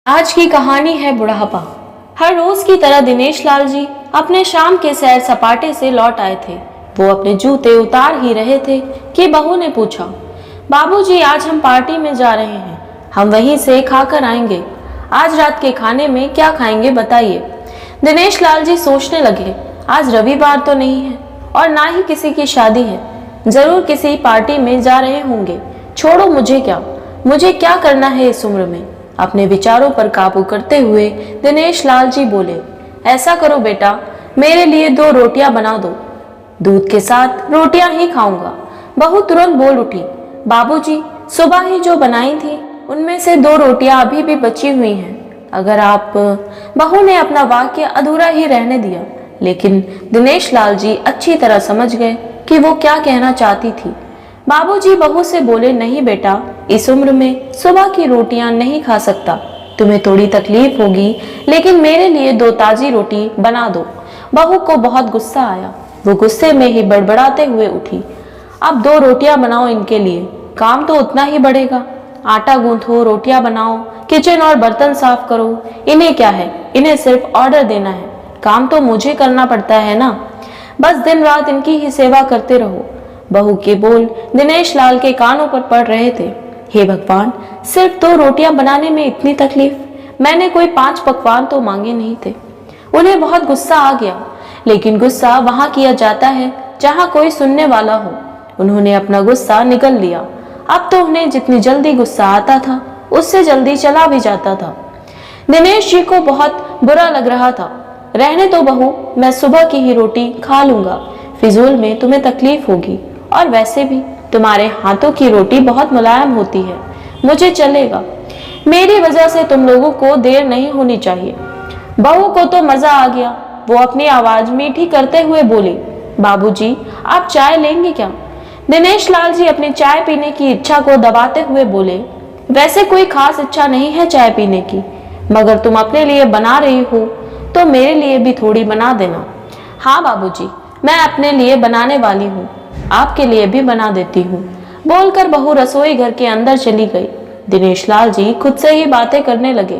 आज की कहानी है बुढ़ापा। हर रोज की तरह दिनेश लाल जी अपने शाम के सैर सपाटे से लौट आए थे। वो अपने जूते उतार ही रहे थे कि बहू ने पूछा, बाबूजी आज हम पार्टी में जा रहे हैं, हम वहीं से खाकर आएंगे। आज रात के खाने में क्या खाएंगे बताइए। दिनेश लाल जी सोचने लगे, आज रविवार तो नहीं है और ना ही किसी की शादी है, जरूर किसी पार्टी में जा रहे होंगे। छोड़ो, मुझे क्या करना है इस उम्र में। अपने विचारों पर काबू करते हुए दिनेश लाल जी बोले, ऐसा करो बेटा, मेरे लिए 2 रोटियां बना दो, दूध के साथ रोटियां ही खाऊंगा। बहू तुरंत बोल उठी, बाबूजी सुबह ही जो बनाई थी उनमें से 2 रोटियां अभी भी बची हुई हैं। अगर आप। बहू ने अपना वाक्य अधूरा ही रहने दिया, लेकिन दिनेश लाल जी अच्छी तरह समझ गए कि वो क्या कहना चाहती थी। बाबूजी बहू से बोले, नहीं बेटा, इस उम्र में सुबह की रोटियां नहीं खा सकता, तुम्हें थोड़ी तकलीफ होगी, लेकिन मेरे लिए 2 ताजी रोटी बना दो। बहू को बहुत गुस्सा आया, वो गुस्से में ही बड़बड़ाते हुए उठी, अब 2 रोटियां बनाओ इनके लिए, काम तो उतना ही बढ़ेगा। आटा गूंथो, रोटियां बनाओ, किचन और बर्तन साफ करो, इन्हें क्या है, इन्हें सिर्फ ऑर्डर देना है, काम तो मुझे करना पड़ता है ना। बस दिन रात इनकी ही सेवा करते रहो। बहू के बोल दिनेश लाल के कानों पर पड़ रहे थे। हे भगवान, सिर्फ 2 रोटियां बनाने में इतनी तकलीफ, मैंने कोई 5 पकवान तो मांगे नहीं थे। उन्हें बहुत गुस्सा आ गया, लेकिन गुस्सा वहां किया जाता है जहां कोई सुनने वाला हो। उन्होंने अपना गुस्सा निगल लिया। अब तो उन्हें जितनी जल्दी गुस्सा आता था उससे जल्दी चला भी जाता था। दिनेश जी को बहुत बुरा लग रहा था। रहने दो बहू, मैं सुबह की ही रोटी खा लूंगा, फिजूल में तुम्हें तकलीफ होगी, और वैसे भी तुम्हारे हाथों की रोटी बहुत मुलायम होती है, मुझे चलेगा। मेरी वजह से तुम लोगों को देर नहीं होनी चाहिए। बहू को तो मजा आ गया, वो अपनी आवाज मीठी करते हुए बोली, बाबूजी आप चाय लेंगे क्या। दिनेश लाल जी अपनी चाय पीने की इच्छा को दबाते हुए बोले, वैसे कोई खास इच्छा नहीं है चाय पीने की, मगर तुम अपने लिए बना रही हो तो मेरे लिए भी थोड़ी बना देना। हाँ बाबूजी, मैं अपने लिए बनाने वाली हूँ, आपके लिए भी बना देती हूँ। बोलकर बहू रसोई घर के अंदर चली गई। दिनेश लाल जी खुद से ही बातें करने लगे,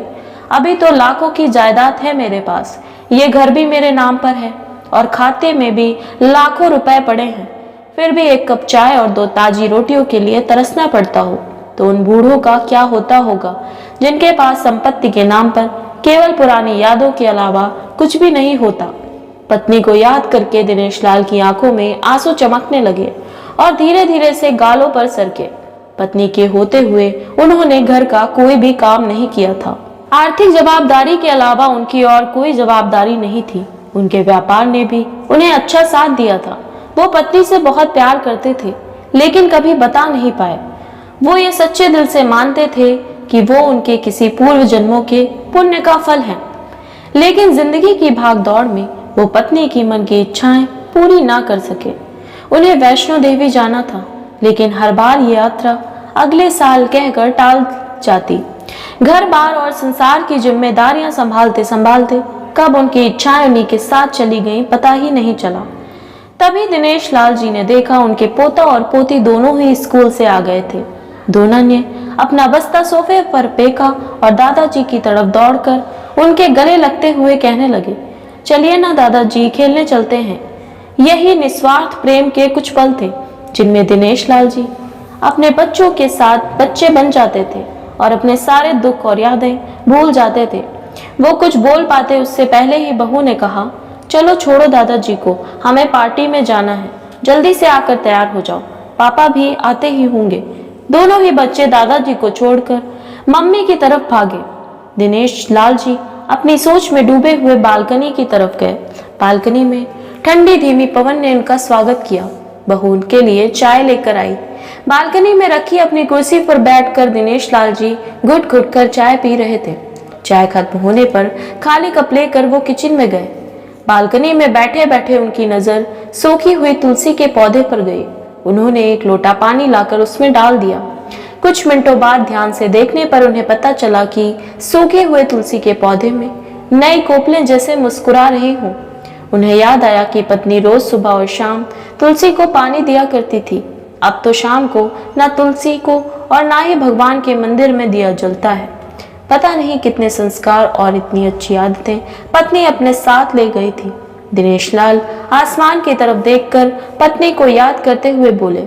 अभी तो लाखों की जायदाद है मेरे पास, ये घर भी मेरे नाम पर है और खाते में भी लाखों रुपए पड़े हैं, फिर भी 1 कप चाय और 2 ताजी रोटियों के लिए तरसना पड़ता हो तो उन बूढ़ों का क्या होता होगा जिनके पास संपत्ति के नाम पर केवल पुरानी यादों के अलावा कुछ भी नहीं होता। पत्नी को याद करके दिनेश लाल की आंखों में आंसू चमकने लगे और धीरे धीरे से गालों पर सरके। पत्नी के होते हुए उन्होंने घर का कोई भी काम नहीं किया था। आर्थिक जवाबदारी के अलावा उनकी और कोई जवाबदारी नहीं थी। उनके व्यापार ने भी उन्हें अच्छा साथ दिया था। वो पत्नी से बहुत प्यार करते थे, लेकिन कभी बता नहीं पाए। वो ये सच्चे दिल से मानते थे कि वो उनके किसी पूर्व जन्मों के पुण्य का फल है, लेकिन जिंदगी की भाग दौड़ में वो पत्नी की मन की इच्छाएं पूरी ना कर सके। उन्हें वैष्णो देवी जाना था, लेकिन हर बार ये यात्रा अगले साल कहकर टाल जाती। घर बार और संसार की जिम्मेदारियां संभालते संभालते कब उनकी इच्छाएं उन्हीं के साथ चली गईं पता ही नहीं चला। तभी दिनेश लाल जी ने देखा उनके पोता और पोती दोनों ही स्कूल से आ गए थे। दोनों ने अपना बस्ता सोफे पर फेंका और दादाजी की तरफ दौड़कर उनके गले लगते हुए कहने लगे, चलिए ना दादाजी, खेलने चलते हैं। यही निस्वार्थ प्रेम के कुछ पल थे जिनमें दिनेश लाल जी अपने बच्चों के साथ बच्चे बन जाते थे और अपने सारे दुख और यादें भूल जाते थे। वो कुछ बोल पाते उससे पहले ही बहू ने कहा, चलो छोड़ो दादाजी को, हमें पार्टी में जाना है, जल्दी से आकर तैयार हो जाओ, पापा भी आते ही होंगे। दोनों ही बच्चे दादाजी को छोड़कर मम्मी की तरफ भागे। दिनेश लाल जी अपनी सोच में डूबे हुए बालकनी की तरफ गए। बालकनी में ठंडी धीमी पवन ने उनका स्वागत किया। बहू उनके लिए चाय लेकर आई। बालकनी में रखी अपनी कुर्सी पर बैठकर दिनेश लाल जी घुट घुट कर चाय पी रहे थे। चाय खत्म होने पर खाली कप लेकर वो किचन में गए। बालकनी में बैठे बैठे उनकी नजर सूखी हुई तुलसी के पौधे पर गई। उन्होंने एक लोटा पानी लाकर उसमें डाल दिया। कुछ मिनटों बाद ध्यान से देखने पर उन्हें पता चला कि सूखे हुए तुलसी के पौधे में नई कोपलें जैसे मुस्कुरा रही हों। उन्हें याद आया कि पत्नी रोज सुबह और शाम तुलसी को पानी दिया करती थी। अब तो शाम को न तुलसी को और ना ही भगवान के मंदिर में दिया जलता है। पता नहीं कितने संस्कार और इतनी अच्छी आदतें पत्नी अपने साथ ले गई थी। दिनेश लाल आसमान की तरफ देखकर पत्नी को याद करते हुए बोले,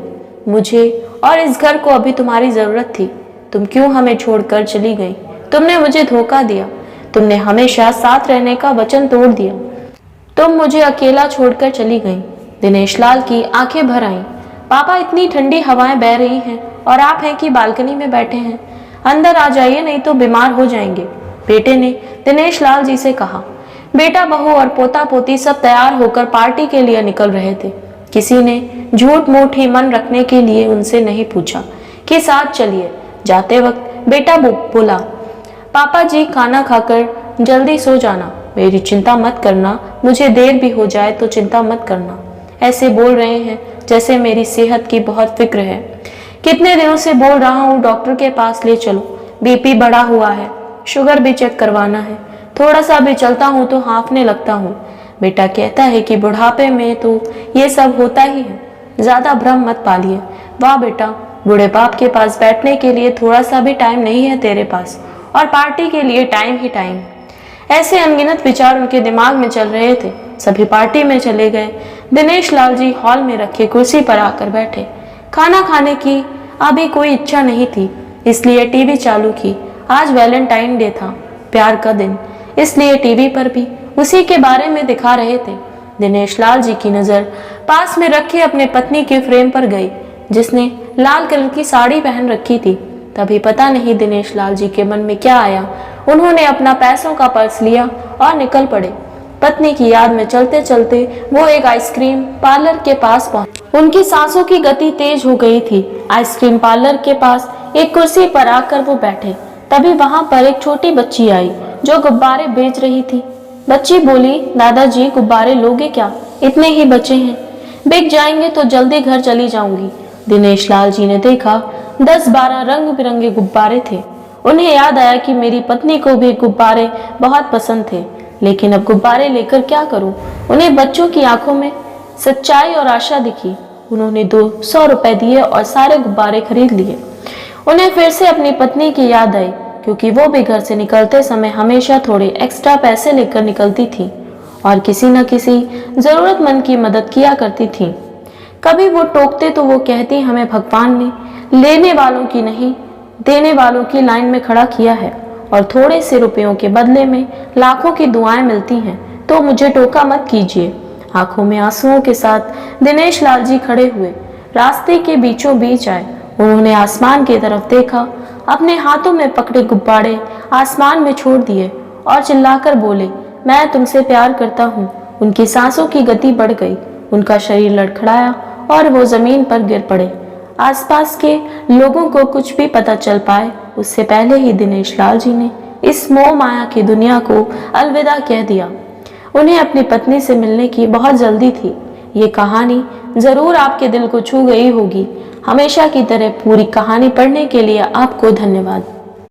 मुझे और इस घर को अभी तुम्हारी जरूरत थी। तुम क्यों हमें छोड़कर चली गई? तुमने मुझे धोखा दिया। तुमने हमेशा साथ रहने का वचन तोड़ दिया। तुम मुझे अकेला छोड़कर चली गई। दिनेश लाल की आंखें भर आईं। पापा, इतनी ठंडी हवाएं बह रही हैं और आप हैं कि बालकनी में बैठे हैं। अंदर आ जाइए, नहीं तो बीमार हो जाएंगे। बेटे ने दिनेश लाल जी से कहा। बेटा, बहू और पोता पोती सब तैयार होकर पार्टी के लिए निकल रहे थे। किसी ने झूठ मूठ ही मन रखने के लिए उनसे नहीं पूछा कि साथ चलिए। जाते वक्त बेटा बोला, पापा जी खाना खाकर जल्दी सो जाना, मेरी चिंता मत करना, मुझे देर भी हो जाए तो चिंता मत करना। ऐसे बोल रहे हैं जैसे मेरी सेहत की बहुत फिक्र है। कितने दिनों से बोल रहा हूँ डॉक्टर के पास ले चलो, बीपी बढ़ा हुआ है, शुगर भी चेक करवाना है। थोड़ा सा भी चलता हूँ तो हाँफने लगता हूँ। बेटा कहता है कि बुढ़ापे में तो ये सब होता ही है, ज्यादा भ्रम मत पालिए। वाह बेटा, बूढ़े बाप के पास बैठने के लिए थोड़ा सा भी टाइम नहीं है तेरे पास, और पार्टी के लिए टाइम ही टाइम। ऐसे अनगिनत विचार उनके दिमाग में चल रहे थे। सभी पार्टी में चले गए। दिनेश लाल जी हॉल में रखे कुर्सी पर आकर बैठे। खाना खाने की अभी कोई इच्छा नहीं थी, इसलिए टीवी चालू की। आज वैलेंटाइन डे था, प्यार का दिन, इसलिए टीवी पर भी उसी के बारे में दिखा रहे थे। दिनेश लाल जी की नजर पास में रखी अपने पत्नी के फ्रेम पर गई, जिसने लाल कलर की साड़ी पहन रखी थी। तभी पता नहीं दिनेश लाल जी के मन में क्या आया, उन्होंने अपना पैसों का पर्स लिया और निकल पड़े। पत्नी की याद में चलते चलते वो एक आइसक्रीम पार्लर के पास पहुंचे। उनकी सांसों की गति तेज हो गई थी। आइसक्रीम पार्लर के पास एक कुर्सी पर आकर वो बैठे। तभी वहां पर एक छोटी बच्ची आई जो गुब्बारे बेच रही थी। बच्ची बोली, दादाजी गुब्बारे लोगे क्या? इतने ही बचे हैं, बिक जाएंगे तो जल्दी घर चली जाऊंगी। दिनेश लाल जी ने देखा 10-12 रंग बिरंगे गुब्बारे थे। उन्हें याद आया कि मेरी पत्नी को भी गुब्बारे बहुत पसंद थे, लेकिन अब गुब्बारे लेकर क्या करूं? उन्हें बच्चों की आंखों में सच्चाई और आशा दिखी। उन्होंने 200 रुपए दिए और सारे गुब्बारे खरीद लिए। उन्हें फिर से अपनी पत्नी की याद आई, क्योंकि वो भी घर से निकलते समय हमेशा थोड़े एक्स्ट्रा पैसे लेकर निकलती थी और किसी न किसी जरूरतमंद की मदद किया करती थी। कभी वो टोकते तो वो कहती, हमें भगवान ने लेने वालों की नहीं देने वालों की लाइन में खड़ा किया है, और थोड़े से रुपयों के बदले में लाखों की दुआएं मिलती हैं, तो मुझे टोका मत कीजिए। आंखों में आंसुओं के साथ दिनेश लाल जी खड़े हुए, रास्ते के बीचों बीच आए। उन्होंने आसमान की तरफ देखा, अपने हाथों में पकड़े गुब्बारे आसमान में छोड़ दिए और चिल्लाकर बोले, मैं तुमसे प्यार करता हूँ। उनकी सांसों की गति बढ़ गई, उनका शरीर लड़खड़ाया और वो जमीन पर गिर पड़े। आसपास के लोगों को कुछ भी पता चल पाए उससे पहले ही दिनेश लाल जी ने इस मोह माया की दुनिया को अलविदा कह दिया। उन्हें अपनी पत्नी से मिलने की बहुत जल्दी थी। ये कहानी जरूर आपके दिल को छू गई होगी। हमेशा की तरह पूरी कहानी पढ़ने के लिए आपको धन्यवाद।